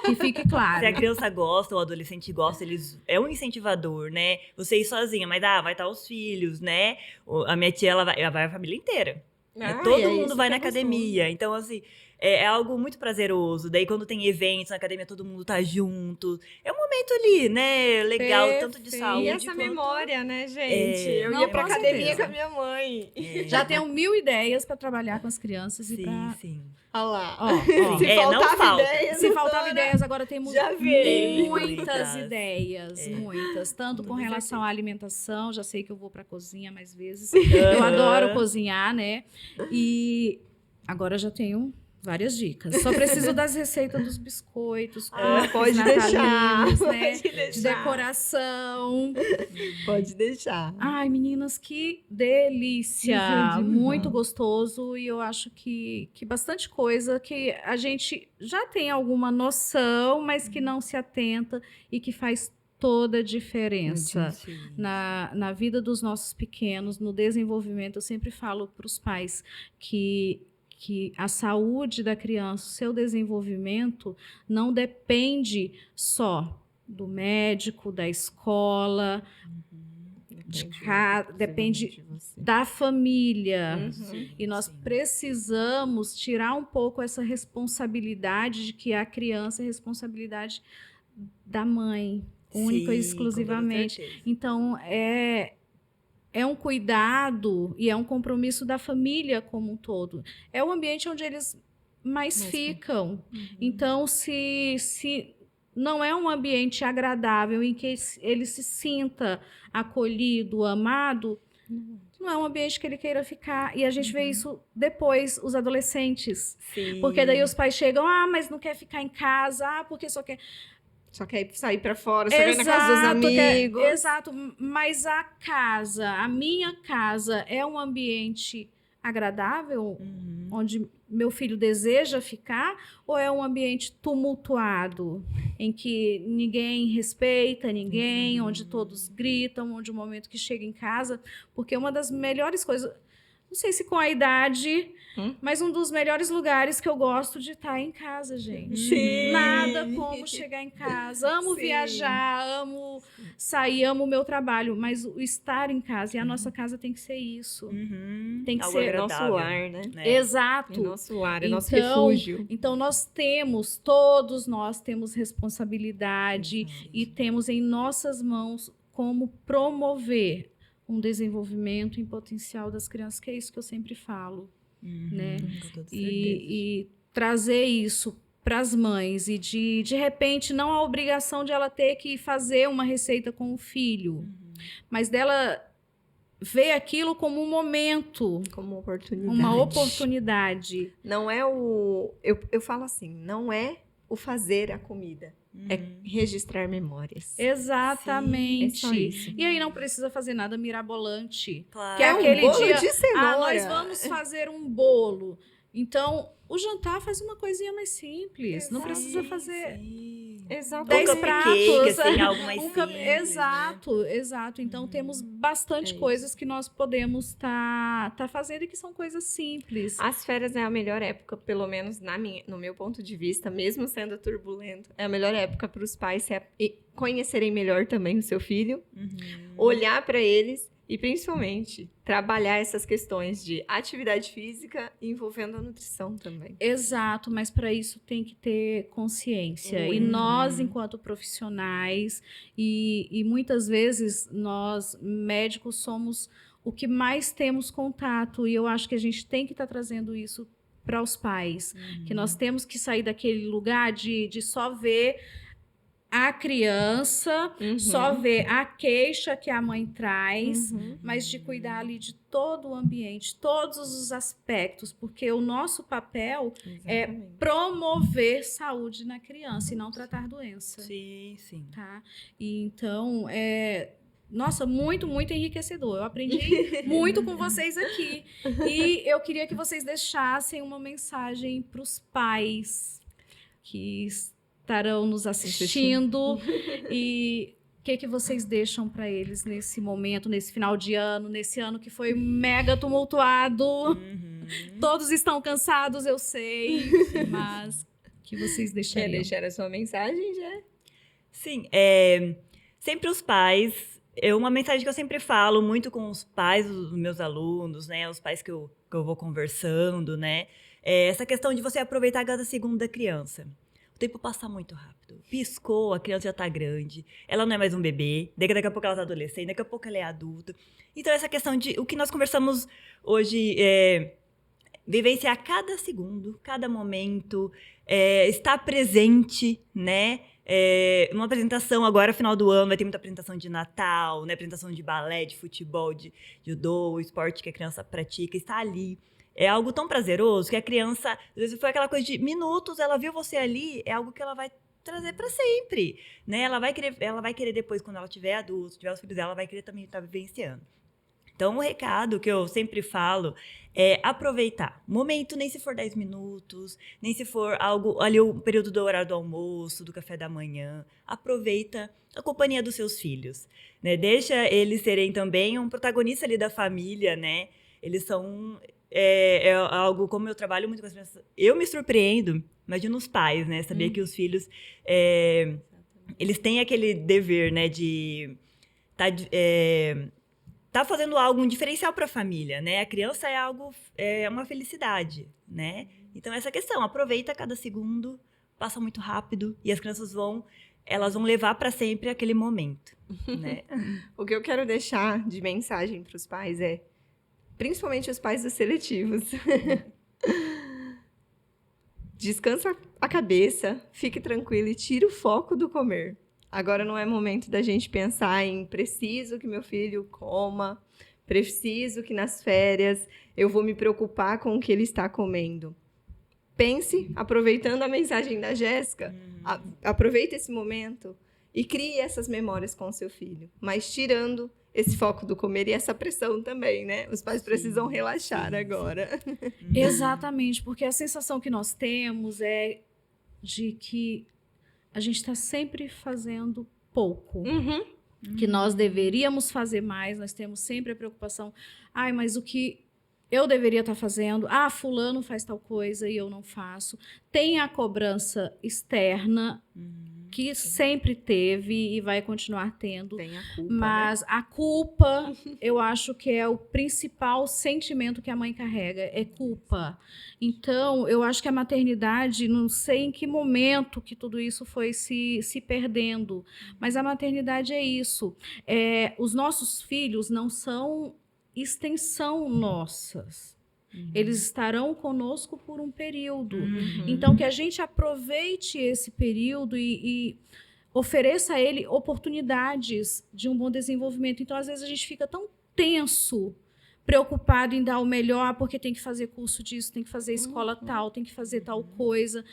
Que fique claro. Se a criança gosta, ou o adolescente gosta, é um incentivador, né? Você ir sozinha, mas vai estar os filhos, né? A minha tia, ela vai a família inteira. Todo mundo vai na academia. Então, assim, é algo muito prazeroso. Daí, quando tem eventos na academia, todo mundo tá junto. É um momento ali, né? Legal, tanto de Perfeito. saúde E essa quanto... memória, né, gente? Eu Não, ia pra com academia certeza. com a minha mãe. Já tenho 1000 ideias para trabalhar com as crianças e Sim, para... sim. Olha lá. Ó, Se não faltava falta. ideias, se faltava doutora, ideias, agora temos já veio. muitas Muitas. ideias, muitas. Tanto com Com relação certeza. à alimentação, já sei que eu vou para a cozinha mais vezes. Eu adoro cozinhar, né? E agora já tenho várias dicas. Só preciso das receitas dos biscoitos, pode natalinos, deixar. né? Pode De deixar. decoração. Pode deixar. Ai, meninas, que delícia! Isso é demais. Muito gostoso e eu acho que bastante coisa que a gente já tem alguma noção, mas que não se atenta e que faz toda a diferença na vida dos nossos pequenos, no desenvolvimento. Eu sempre falo para os pais que a saúde da criança, o seu desenvolvimento não depende só do médico, da escola, depende da família. E nós precisamos tirar um pouco essa responsabilidade de que a criança é responsabilidade da mãe, única e exclusivamente. Então, é um cuidado e é um compromisso da família como um todo. É o ambiente onde eles mais ficam. Então, se não é um ambiente agradável em que ele se sinta acolhido, amado, não é um ambiente que ele queira ficar. E a gente vê isso depois, os adolescentes. Sim. Porque daí os pais chegam, mas não quer ficar em casa, porque só quer... Só quer sair pra fora, só quer ir na casa dos amigos. Exato, mas a minha casa é um ambiente agradável, onde meu filho deseja ficar, ou é um ambiente tumultuado, em que ninguém respeita ninguém, onde todos gritam, onde o momento que chega em casa, porque uma das melhores coisas... Não sei se com a idade, mas um dos melhores lugares que eu gosto de estar é em casa, gente. Sim. Nada como chegar em casa. Amo viajar, amo sair, amo o meu trabalho, mas o estar em casa, e a nossa casa tem que ser isso. Tem que Algo ser agradável, nosso lar, né? Exato. É nosso lar, é nosso Então, refúgio. Então, todos nós temos responsabilidade e temos em nossas mãos como promover um desenvolvimento em potencial das crianças, que é isso que eu sempre falo, né? E trazer isso para as mães e de repente não a obrigação de ela ter que fazer uma receita com o filho, mas dela ver aquilo como um momento, Como oportunidade. uma oportunidade. Não é o... Eu falo assim, não é o fazer a comida. É registrar memórias. Exatamente. Sim, é só isso. E aí não precisa fazer nada mirabolante. Claro. Que é um aquele bolo dia, de cenoura. nós vamos fazer um bolo. Então, o jantar faz uma coisinha mais simples. Não precisa fazer Exatamente. 10 cupcake, pratos. assim, algo mais cup- simples, né? Exato. Então, temos bastante isso. coisas que nós podemos tá fazendo e que são coisas simples. As férias é a melhor época, pelo menos no meu ponto de vista, mesmo sendo turbulento. É a melhor época para os pais conhecerem melhor também o seu filho, olhar para eles e, principalmente, trabalhar essas questões de atividade física envolvendo a nutrição também. Exato, mas para isso tem que ter consciência. E Muito. nós, enquanto profissionais, e muitas vezes nós, médicos, somos o que mais temos contato. E eu acho que a gente tem que estar trazendo isso para os pais. Que nós temos que sair daquele lugar de só ver a criança, só ver a queixa que a mãe traz, mas de cuidar ali de todo o ambiente, todos os aspectos, porque o nosso papel é promover saúde na criança e não tratar doença, Sim, sim. tá? E então, nossa, muito, muito enriquecedor. Eu aprendi muito com vocês aqui. E eu queria que vocês deixassem uma mensagem para os pais que estarão nos assistindo e o que vocês deixam para eles nesse momento, nesse final de ano, nesse ano que foi mega tumultuado. Todos estão cansados, eu sei, mas o que vocês Quer deixariam? deixar a sua mensagem, já? Sim, sempre os pais, uma mensagem que eu sempre falo muito com os pais dos meus alunos, né, os pais que eu vou conversando, né, é essa questão de você aproveitar cada segundo da criança. O tempo passa muito rápido. Piscou, a criança já tá grande. Ela não é mais um bebê. Daqui a pouco ela tá adolescente. Daqui a pouco ela é adulta. Então, essa questão de... O que nós conversamos hoje é vivenciar cada segundo, cada momento. Estar presente, né? Uma apresentação agora, final do ano, vai ter muita apresentação de Natal, né? Apresentação de balé, de futebol, de judô, o esporte que a criança pratica. Está ali. É algo tão prazeroso que a criança, às vezes foi aquela coisa de minutos, ela viu você ali, é algo que ela vai trazer para sempre, né? Ela vai querer depois, quando ela tiver adulto, tiver os filhos dela, ela vai querer também estar vivenciando. Então, o recado que eu sempre falo é aproveitar. Momento, nem se for 10 minutos, nem se for algo ali o período do horário do almoço, do café da manhã. Aproveita a companhia dos seus filhos, né? Deixa eles serem também um protagonista ali da família, né? Eles são... É algo, como eu trabalho muito com as crianças, eu me surpreendo, imagino os pais, né? Saber que os filhos, eles têm aquele dever, né? De tá fazendo algo, um diferencial para a família, né? A criança é uma felicidade, né? Então, essa questão, aproveita cada segundo, passa muito rápido e as crianças vão levar para sempre aquele momento, né? O que eu quero deixar de mensagem para os pais principalmente os pais dos seletivos. Descansa a cabeça, fique tranquilo e tire o foco do comer. Agora não é momento da gente pensar em preciso que meu filho coma, preciso que nas férias eu vou me preocupar com o que ele está comendo. Pense, aproveitando a mensagem da Jéssica, aproveite esse momento e crie essas memórias com o seu filho, mas tirando esse foco do comer e essa pressão também, né? Os pais precisam relaxar agora. Exatamente, porque a sensação que nós temos é de que a gente está sempre fazendo pouco. Que nós deveríamos fazer mais, nós temos sempre a preocupação, mas o que eu deveria estar fazendo, fulano faz tal coisa e eu não faço. Tem a cobrança externa, que sempre teve e vai continuar tendo. Tem a culpa, mas a culpa, eu acho que é o principal sentimento que a mãe carrega, é culpa. Então, eu acho que a maternidade, não sei em que momento que tudo isso foi se perdendo, mas a maternidade é isso. Os nossos filhos não são extensão nossas. Eles estarão conosco por um período. Então, que a gente aproveite esse período e ofereça a ele oportunidades de um bom desenvolvimento. Então, às vezes, a gente fica tão tenso, preocupado em dar o melhor, porque tem que fazer curso disso, tem que fazer escola tal, tem que fazer tal coisa.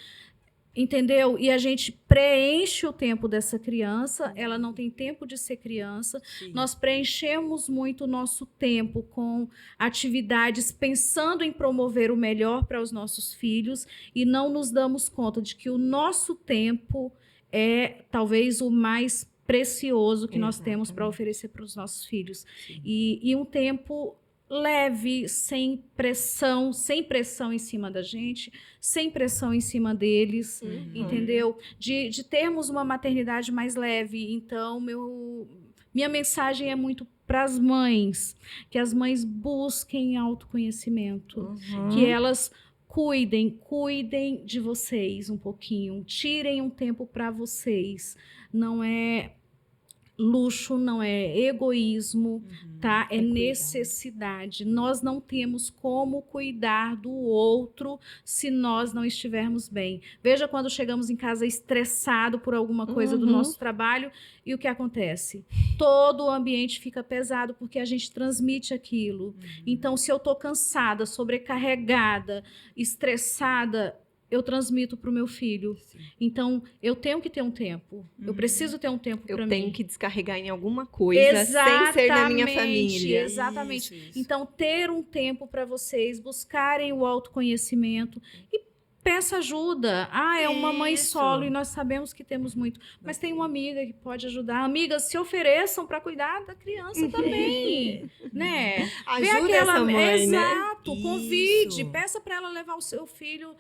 entendeu? E a gente preenche o tempo dessa criança, ela não tem tempo de ser criança. Sim. Nós preenchemos muito o nosso tempo com atividades pensando em promover o melhor para os nossos filhos e não nos damos conta de que o nosso tempo é talvez o mais precioso que nós temos para oferecer para os nossos filhos. E um tempo leve, sem pressão em cima da gente, sem pressão em cima deles, entendeu? De termos uma maternidade mais leve. Então, minha mensagem é muito para as mães, que as mães busquem autoconhecimento, que elas cuidem de vocês um pouquinho, tirem um tempo para vocês. Não é luxo, não é egoísmo, tá? É necessidade. Nós não temos como cuidar do outro se nós não estivermos bem. Veja quando chegamos em casa estressado por alguma coisa do nosso trabalho e o que acontece? Todo o ambiente fica pesado porque a gente transmite aquilo. Então, se eu tô cansada, sobrecarregada, estressada, eu transmito para o meu filho. Sim. Então, eu tenho que ter um tempo. Eu preciso ter um tempo para mim. Eu tenho que descarregar em alguma coisa sem ser da minha família. Exatamente. Isso. Então, ter um tempo para vocês buscarem o autoconhecimento e peça ajuda. É uma mãe Isso. solo e nós sabemos que temos muito. Mas tem uma amiga que pode ajudar. Amigas, se ofereçam para cuidar da criança também, né? Ajuda essa mãe, Exato, né? convide, Isso. peça para ela levar o seu filho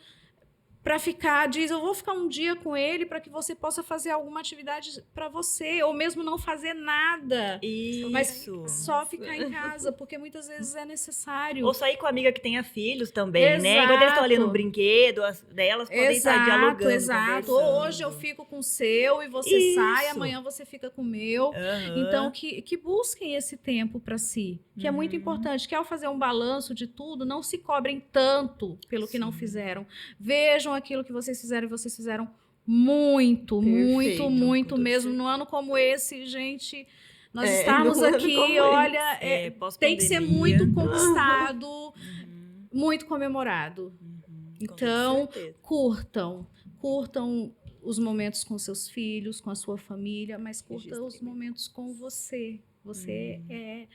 para ficar, diz, eu vou ficar um dia com ele para que você possa fazer alguma atividade para você, ou mesmo não fazer nada, Isso. mas só ficar em casa, porque muitas vezes é necessário. Ou sair com a amiga que tenha filhos também, né? Exato. Quando eles estão ali no brinquedo, elas podem estar dialogando, Exato. Ou hoje eu fico com o seu e você Isso. sai, amanhã você fica com o meu. Aham. Então, que busquem esse tempo para si, que é muito importante. Que ao fazer um balanço de tudo, não se cobrem tanto pelo que não fizeram. Vejam aquilo que vocês fizeram e vocês fizeram muito, Perfeito. muito Quando mesmo. você- Num ano como esse, gente, nós É, estamos num ano aqui, como olha, tem que ser pós-pandemia. muito conquistado, muito comemorado. Com Então, certeza. curtam os momentos com seus filhos, com a sua família, mas curta os Registre. momentos com você. Você é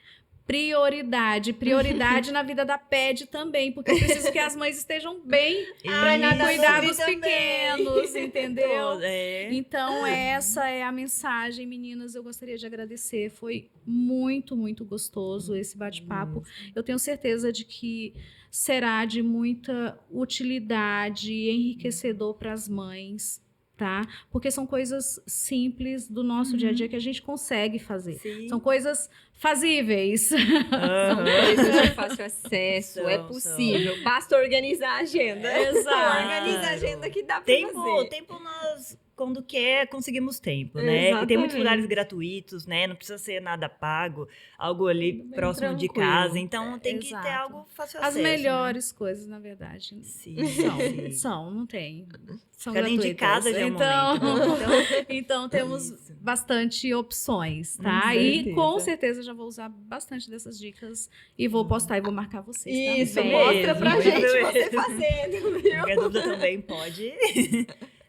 prioridade na vida da PED também, porque eu preciso que as mães estejam bem para Isso. cuidar dos também. pequenos, entendeu? É. Então, essa é a mensagem, meninas. Eu gostaria de agradecer. Foi muito, muito gostoso esse bate-papo. Eu tenho certeza de que será de muita utilidade e enriquecedor para as mães, tá? Porque são coisas simples do nosso dia a dia que a gente consegue fazer. Sim. São coisas fazíveis. São Aham. coisas de fácil acesso, é São. possível. Basta organizar a agenda. Exato. Organiza a agenda que dá pra fazer. Tempo nós, quando quer, conseguimos tempo, né? E tem muitos Exatamente. lugares gratuitos, né? Não precisa ser nada pago, algo ali Bem próximo de tranquilo. casa. Então tem que ter Exato. algo fácil As acesso. melhores coisas, na verdade, Né? Sim. são, não tem. São Ficar dentro de gratuitas. casa já é um então, momento, né? então temos Isso. bastante opções, tá? Com E certeza. com certeza já vou usar bastante dessas dicas e vou postar e vou marcar vocês Isso, também. mostra pra Mesmo, gente mesmo. você fazendo, viu? Qualquer dúvida também pode.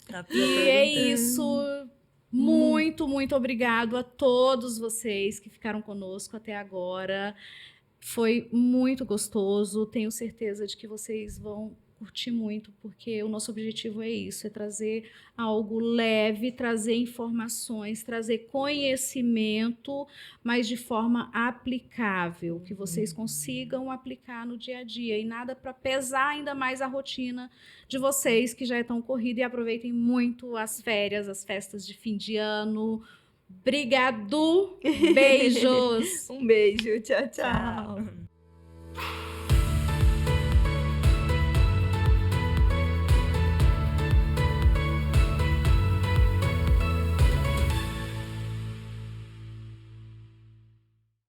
Tá E é perguntando. isso. Muito, muito obrigado a todos vocês que ficaram conosco até agora. Foi muito gostoso. Tenho certeza de que vocês vão curtir muito, porque o nosso objetivo é isso, é trazer algo leve, trazer informações, trazer conhecimento, mas de forma aplicável, que vocês consigam aplicar no dia a dia e nada para pesar ainda mais a rotina de vocês, que já é tão corrida, e aproveitem muito as férias, as festas de fim de ano. Obrigado, beijos! Um beijo, tchau, tchau. Tchau.